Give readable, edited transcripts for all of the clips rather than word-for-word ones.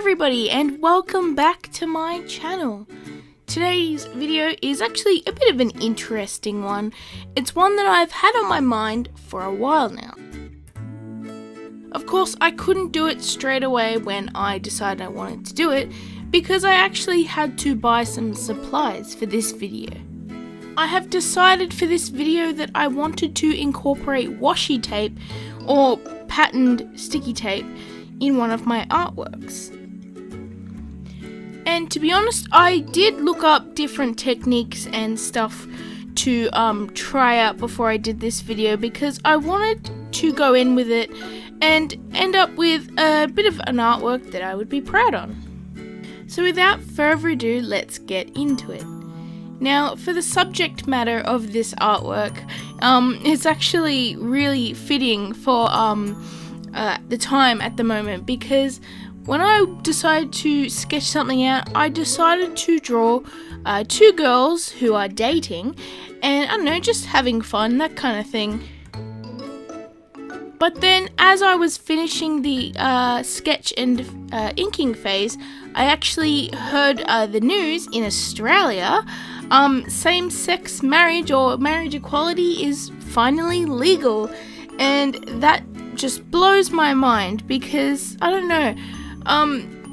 everybody, and welcome back to my channel. Today's video is actually a bit of an interesting one. It's one that I've had on my mind for a while now. Of course, I couldn't do it straight away when I decided I wanted to do it, because I actually had to buy some supplies for this video. I have decided for this video that I wanted to incorporate washi tape or patterned sticky tape in one of my artworks. And to be honest, I did look up different techniques and stuff to try out before I did this video, because I wanted to go in with it and end up with a bit of an artwork that I would be proud on. So without further ado, let's get into it. Now, for the subject matter of this artwork, it's actually really fitting for the time at the moment, because when I decided to sketch something out, I decided to draw two girls who are dating and, I don't know, just having fun, that kind of thing. But then, as I was finishing the sketch and inking phase, I actually heard the news in Australia. Same-sex marriage or marriage equality is finally legal, and that just blows my mind, because I don't know,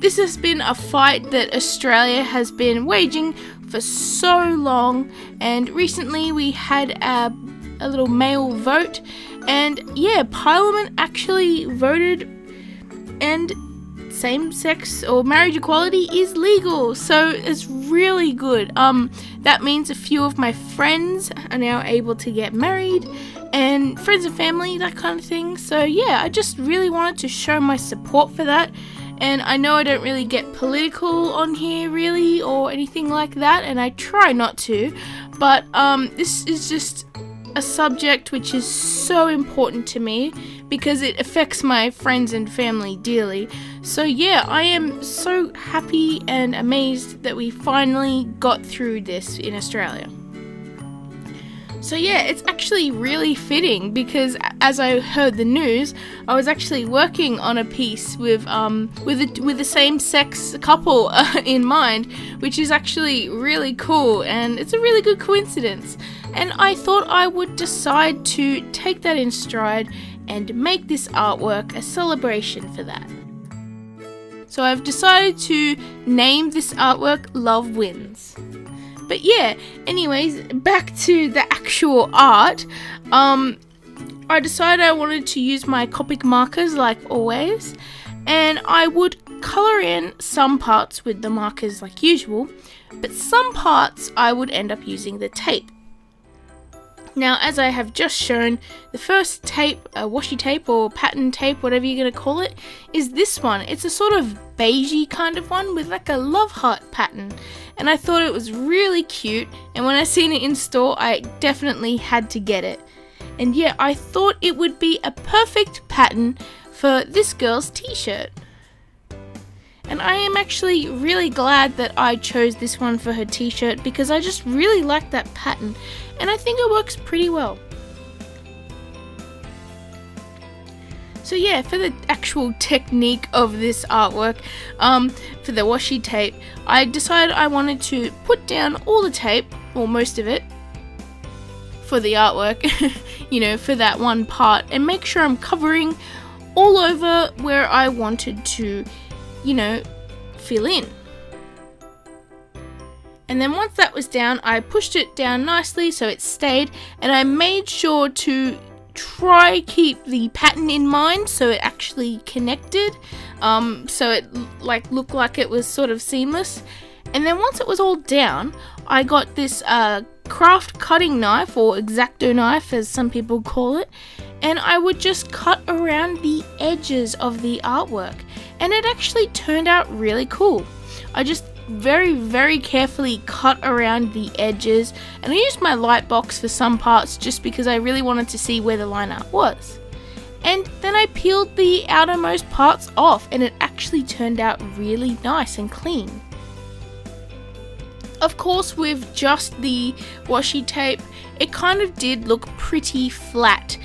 this has been a fight that Australia has been waging for so long, and recently we had a little male vote, and yeah, Parliament actually voted and same-sex or marriage equality is legal, so it's really good. That means a few of my friends are now able to get married, and friends and family, that kind of thing. So yeah, I just really wanted to show my support for that. And I know I don't really get political on here really or anything like that, and I try not to, but this is just a subject which is so important to me because it affects my friends and family dearly. So yeah, I am so happy and amazed that we finally got through this in Australia. So yeah, it's actually really fitting, because as I heard the news, I was actually working on a piece with the same-sex couple in mind, which is actually really cool, and it's a really good coincidence. And I thought I would decide to take that in stride and make this artwork a celebration for that. So I've decided to name this artwork Love Wins. But yeah, anyways, back to the actual art. I decided I wanted to use my Copic markers like always, and I would colour in some parts with the markers like usual, but some parts I would end up using the tape. Now, as I have just shown, the first tape, washi tape or pattern tape, whatever you're going to call it, is this one. It's a sort of beigey kind of one with like a love heart pattern. And I thought it was really cute, and when I seen it in store, I definitely had to get it. And yeah, I thought it would be a perfect pattern for this girl's t-shirt. And I am actually really glad that I chose this one for her t-shirt, because I just really like that pattern, and I think it works pretty well. So yeah, for the actual technique of this artwork, for the washi tape, I decided I wanted to put down all the tape, or most of it, for the artwork, you know, for that one part, and make sure I'm covering all over where I wanted to, you know, fill in. And then once that was down, I pushed it down nicely so it stayed, and I made sure to try keep the pattern in mind so it actually connected, so it like looked like it was sort of seamless. And then once it was all down, I got this craft cutting knife, or X-Acto knife as some people call it, and I would just cut around the edges of the artwork, and it actually turned out really cool. I just very carefully cut around the edges, and I used my light box for some parts just because I really wanted to see where the line art was. And then I peeled the outermost parts off, and it actually turned out really nice and clean. Of course, with just the washi tape, it kind of did look pretty flat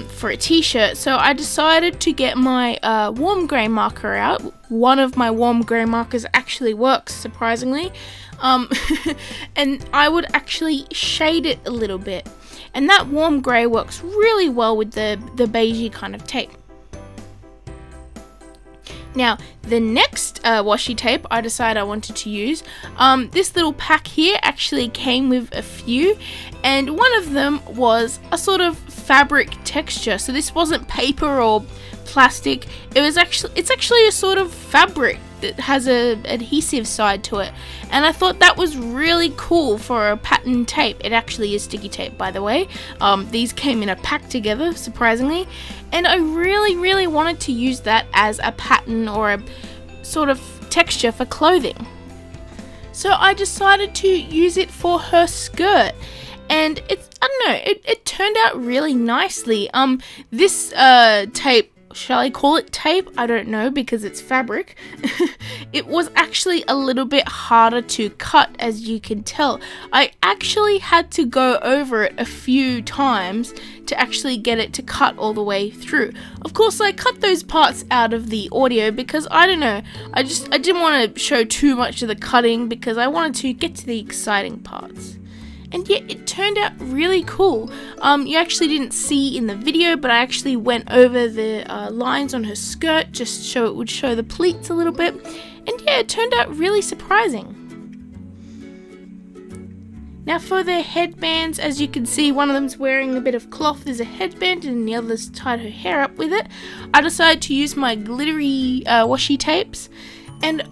for a t-shirt, so I decided to get my warm grey marker out. One of my warm grey markers actually works, surprisingly, and I would actually shade it a little bit, and that warm grey works really well with the beigey kind of tape. Now, the next washi tape I decided I wanted to use, this little pack here actually came with a few, and one of them was a sort of fabric texture. So this wasn't paper or plastic. It's actually a sort of fabric that has a adhesive side to it, and I thought that was really cool for a pattern tape. It actually is sticky tape, by the way. These came in a pack together, surprisingly, and I really wanted to use that as a pattern or a sort of texture for clothing. So I decided to use it for her skirt, and it turned out really nicely. This tape, shall I call it tape? I don't know, because it's fabric. It was actually a little bit harder to cut, as you can tell. I actually had to go over it a few times to actually get it to cut all the way through. Of course, I cut those parts out of the audio because I don't know, I didn't want to show too much of the cutting because I wanted to get to the exciting parts. And yet it turned out really cool. You actually didn't see in the video, but I actually went over the lines on her skirt just so it would show the pleats a little bit. And yeah, it turned out really surprising. Now for the headbands, as you can see, one of them's wearing a bit of cloth as a headband and the other's tied her hair up with it. I decided to use my glittery washi tapes, and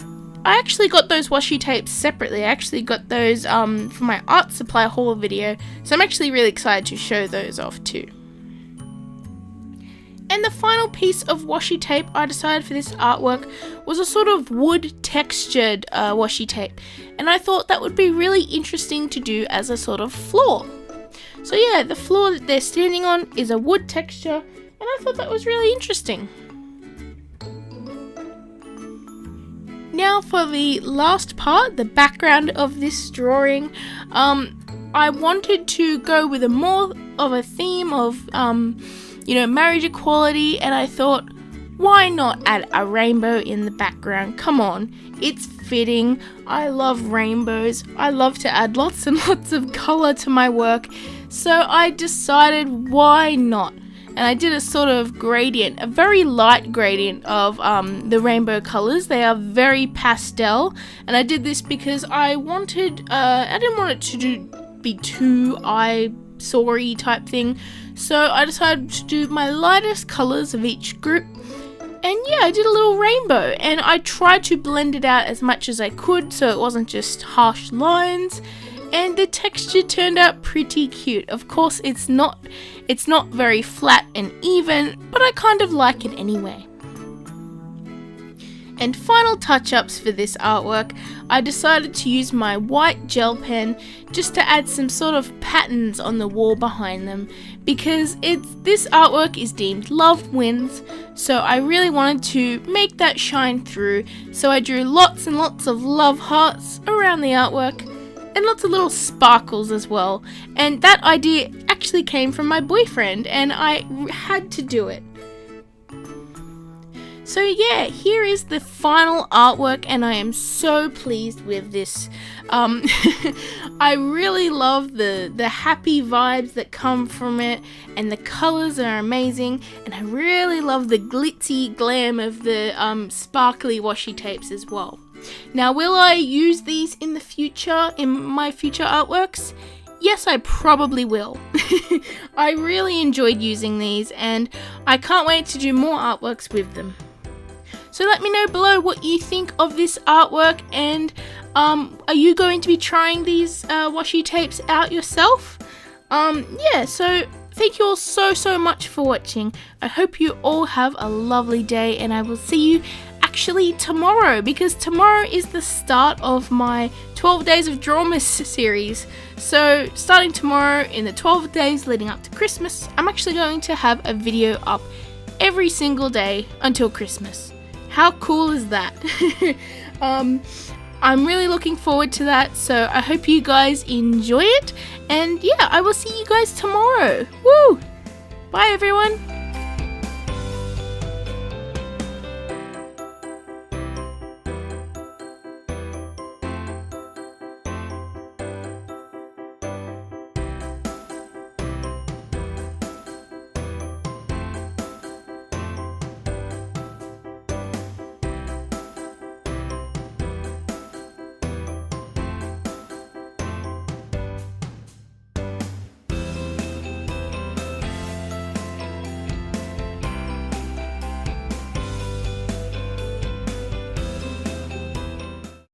I actually got those washi tapes separately. I actually got those for my art supply haul video, so I'm actually really excited to show those off too. And the final piece of washi tape I decided for this artwork was a sort of wood textured washi tape, and I thought that would be really interesting to do as a sort of floor. So yeah, the floor that they're standing on is a wood texture, and I thought that was really interesting. Now for the last part, the background of this drawing, I wanted to go with a more of a theme of, marriage equality, and I thought, why not add a rainbow in the background? Come on, it's fitting. I love rainbows. I love to add lots and lots of color to my work, so I decided why not? And I did a sort of gradient, a very light gradient of the rainbow colors. They are very pastel, and I did this because I didn't want it to be too eyesore-y type thing. So I decided to do my lightest colors of each group. And yeah, I did a little rainbow, and I tried to blend it out as much as I could so it wasn't just harsh lines. And the texture turned out pretty cute. Of course, it's not very flat and even, but I kind of like it anyway. And final touch-ups for this artwork, I decided to use my white gel pen just to add some sort of patterns on the wall behind them, because this artwork is deemed Love Wins, so I really wanted to make that shine through. So I drew lots and lots of love hearts around the artwork, and lots of little sparkles as well. And that idea actually came from my boyfriend, and I had to do it. So yeah, here is the final artwork, and I am so pleased with this. I really love the happy vibes that come from it, and the colors are amazing, and I really love the glitzy glam of the sparkly washi tapes as well. Now, will I use these in the future, in my future artworks? Yes, I probably will. I really enjoyed using these, and I can't wait to do more artworks with them. So let me know below what you think of this artwork, and are you going to be trying these washi tapes out yourself? Yeah, so thank you all so much for watching. I hope you all have a lovely day, and I will see you actually tomorrow, because tomorrow is the start of my 12 Days of Drawmas series. So starting tomorrow, in the 12 days leading up to Christmas, I'm actually going to have a video up every single day until Christmas. How cool is that? I'm really looking forward to that, so I hope you guys enjoy it, and yeah, I will see you guys tomorrow. Woo! Bye everyone!